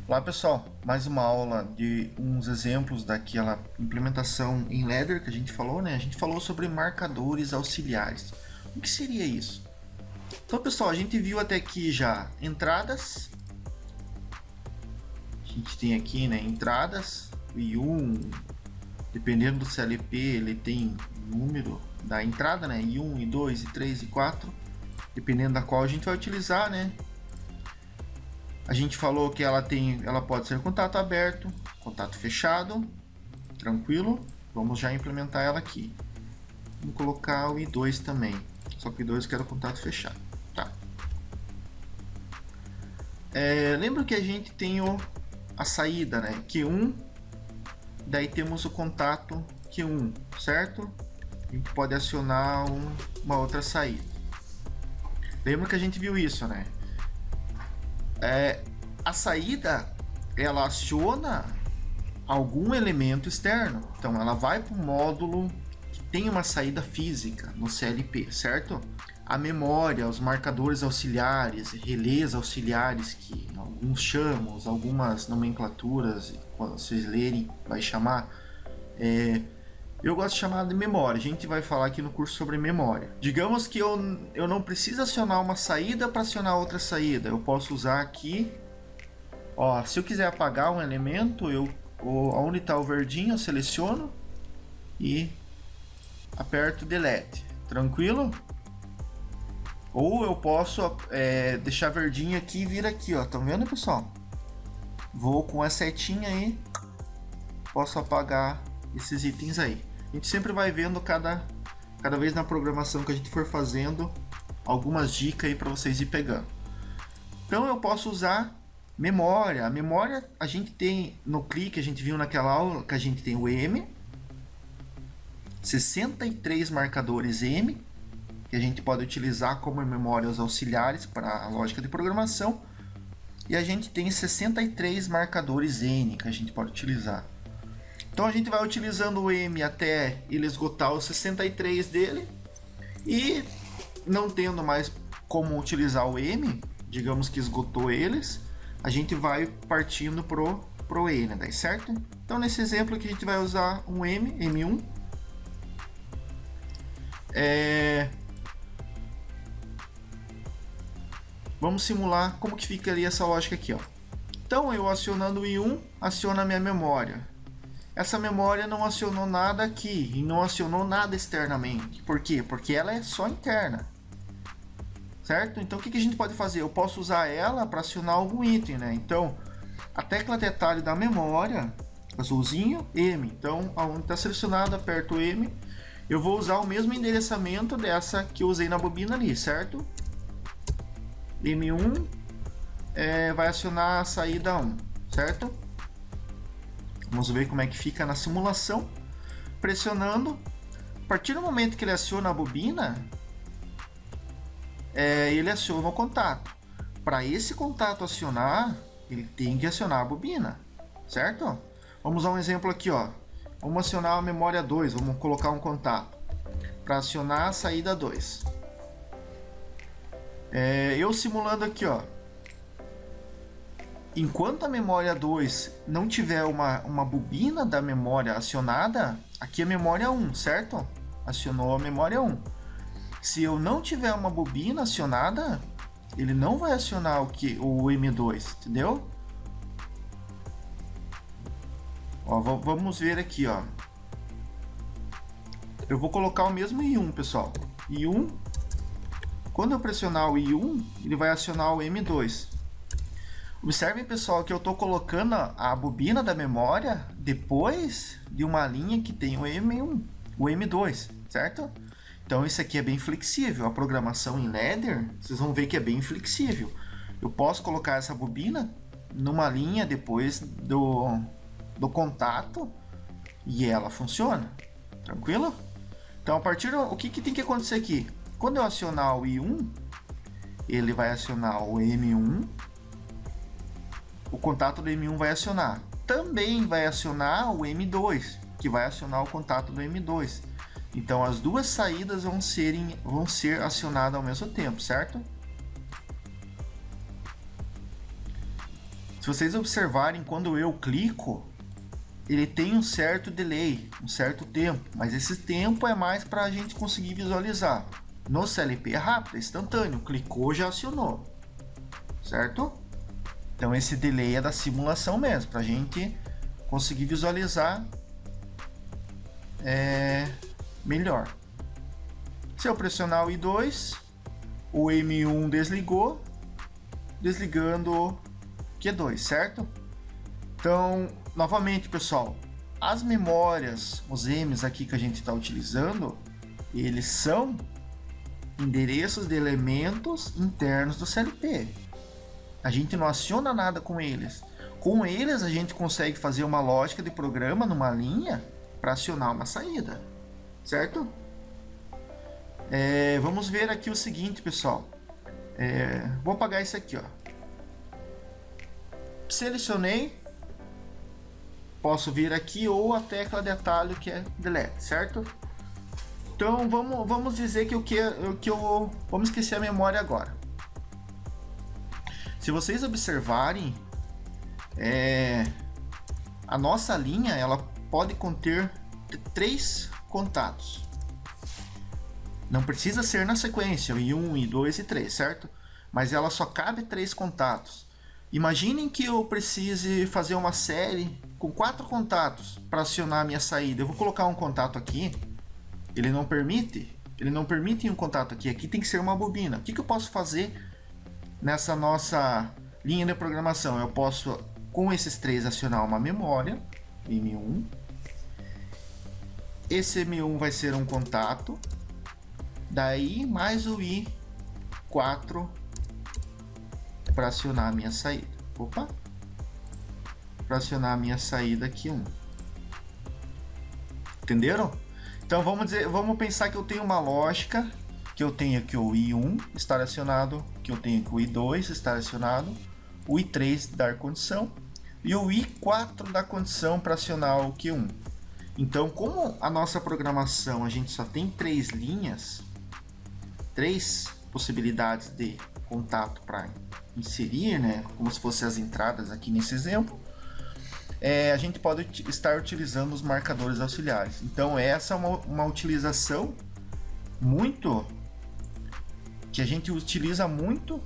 Olá pessoal, mais uma aula de uns exemplos daquela implementação em Ladder que a gente falou, né? A gente falou sobre marcadores auxiliares. O que seria isso? Então pessoal, a gente viu até aqui já entradas. A gente tem aqui, né, entradas, I1, dependendo do CLP, ele tem número da entrada, né? I1, I2, I3, I4, dependendo da qual a gente vai utilizar, né? A gente falou que ela pode ser contato aberto, contato fechado, tranquilo. Vamos já implementar ela aqui. Vamos colocar o I2 também, só que o I2 eu quero contato fechado, tá? Lembra que a gente tem a saída, né? Q1, daí temos o contato Q1, certo? A gente pode acionar uma outra saída. Lembra que a gente viu isso, né? A saída, ela aciona algum elemento externo. Então ela vai para um módulo que tem uma saída física no CLP, certo? A memória, os marcadores auxiliares, relés auxiliares, que alguns chamam, algumas nomenclaturas, quando vocês lerem, vai chamar. Eu gosto de chamar de memória. A gente vai falar aqui no curso sobre memória. Digamos que eu não preciso acionar uma saída para acionar outra saída. Eu posso usar aqui, ó, se eu quiser apagar um elemento, onde está o verdinho, eu seleciono e aperto Delete. Tranquilo? Ou eu posso deixar verdinho aqui e vir aqui, ó. Estão vendo, pessoal? Vou com a setinha aí, posso apagar esses itens aí. A gente sempre vai vendo cada vez na programação que a gente for fazendo algumas dicas aí para vocês ir pegando. Então eu posso usar memória. A memória a gente tem no clique, a gente viu naquela aula que a gente tem o M, 63 marcadores M, que a gente pode utilizar como memórias auxiliares para a lógica de programação, e a gente tem 63 marcadores N que a gente pode utilizar. Então a gente vai utilizando o M até ele esgotar os 63 dele, e não tendo mais como utilizar o M, digamos que esgotou eles, a gente vai partindo pro N, daí, certo? Então nesse exemplo aqui a gente vai usar um M1. Vamos simular como que ficaria essa lógica aqui, ó. Então eu acionando o I1, aciona a minha memória. Essa memória não acionou nada aqui e não acionou nada externamente. Por quê? Porque ela é só interna, certo? Então o que a gente pode fazer? Eu posso usar ela para acionar algum item, né? Então a tecla detalhe da memória, azulzinho, M. Então aonde está selecionado, aperto M. Eu vou usar o mesmo endereçamento dessa que eu usei na bobina ali, certo? M1 vai acionar a saída 1, certo? Vamos ver como é que fica na simulação. Pressionando, a partir do momento que ele aciona a bobina, ele aciona o contato. Para esse contato acionar, ele tem que acionar a bobina, certo? Vamos usar um exemplo aqui, ó. Vamos acionar a memória 2, vamos colocar um contato para acionar a saída 2. Eu simulando aqui, ó. Enquanto a memória 2 não tiver uma bobina da memória acionada, aqui é a memória 1, certo? Acionou a memória 1. Se eu não tiver uma bobina acionada, ele não vai acionar o M2, entendeu? Ó, vamos ver aqui, ó. Eu vou colocar o mesmo I1, pessoal. I1. Quando eu pressionar o I1, ele vai acionar o M2. Observem, pessoal, que eu estou colocando a bobina da memória depois de uma linha que tem o M1, o M2, certo? Então isso aqui é bem flexível. A programação em Ladder, vocês vão ver que é bem flexível. Eu posso colocar essa bobina numa linha depois do contato e ela funciona. Tranquilo? Então a partir o que tem que acontecer aqui? Quando eu acionar o I1, ele vai acionar o M1. O contato do M1 vai acionar. Também vai acionar o M2, que vai acionar o contato do M2. Então as duas saídas vão ser acionadas ao mesmo tempo, certo? Se vocês observarem, quando eu clico, ele tem um certo delay, um certo tempo, mas esse tempo é mais para a gente conseguir visualizar. No CLP é rápido, é instantâneo, clicou, já acionou, certo? Então esse delay é da simulação mesmo, para a gente conseguir visualizar melhor. Se eu pressionar o I2, o M1 desligou, desligando o Q2, certo? Então, novamente, pessoal, as memórias, os M's aqui que a gente está utilizando, eles são endereços de elementos internos do CLP. A gente não aciona nada com eles. Com eles, a gente consegue fazer uma lógica de programa numa linha para acionar uma saída, certo? Vamos ver aqui o seguinte, pessoal. Vou apagar isso aqui, ó. Selecionei. Posso vir aqui ou a tecla de atalho que é delete, certo? Então vamos dizer que vamos esquecer a memória agora. Se vocês observarem, a nossa linha ela pode conter 3 contatos. Não precisa ser na sequência, I1, I2 e 3, certo? Mas ela só cabe 3 contatos. Imaginem que eu precise fazer uma série com 4 contatos para acionar a minha saída. Eu vou colocar um contato aqui. Ele não permite um contato aqui. Aqui tem que ser uma bobina. O que eu posso fazer nessa nossa linha de programação? Eu posso, com esses 3, acionar uma memória M1. Esse M1 vai ser um contato. Daí mais o I4 para acionar a minha saída. Para acionar a minha saída aqui 1. Entenderam? Então vamos pensar que eu tenho uma lógica, que eu tenho aqui o I1 estar acionado, que eu tenho aqui o I2 estar acionado, o I3 dar condição e o I4 dar condição para acionar o Q1. Então, como a nossa programação a gente só tem 3 linhas, 3 possibilidades de contato para inserir, né, como se fossem as entradas aqui nesse exemplo, a gente pode estar utilizando os marcadores auxiliares. Então essa é uma utilização que a gente utiliza muito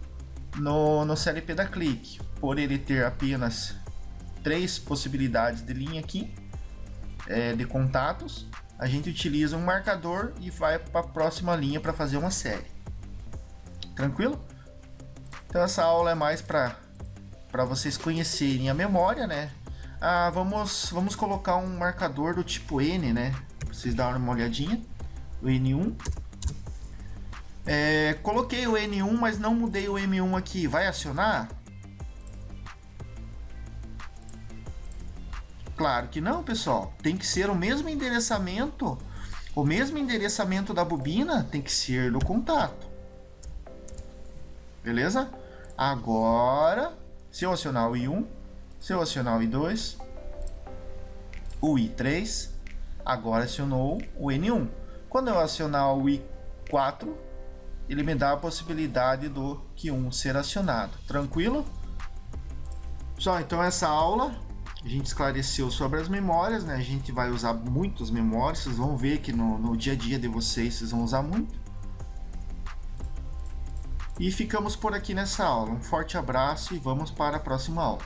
no CLP da Click, por ele ter apenas 3 possibilidades de linha aqui, de contatos. A gente utiliza um marcador e vai para a próxima linha para fazer uma série. Tranquilo? Então essa aula é mais para vocês conhecerem a memória, né? Vamos colocar um marcador do tipo N, né? Pra vocês darem uma olhadinha. O N1. Coloquei o N1, mas não mudei o M1 aqui. Vai acionar? Claro que não, pessoal. Tem que ser o mesmo endereçamento. O mesmo endereçamento da bobina tem que ser do contato. Beleza? Agora, se eu acionar o I1, se eu acionar o I2, o I3, agora acionou o N1. Quando eu acionar o I4, ele me dá a possibilidade do Q1 ser acionado. Tranquilo? Pessoal, então essa aula a gente esclareceu sobre as memórias, né? A gente vai usar muitas memórias, vocês vão ver que no dia a dia de vocês vão usar muito. E ficamos por aqui nessa aula. Um forte abraço e vamos para a próxima aula.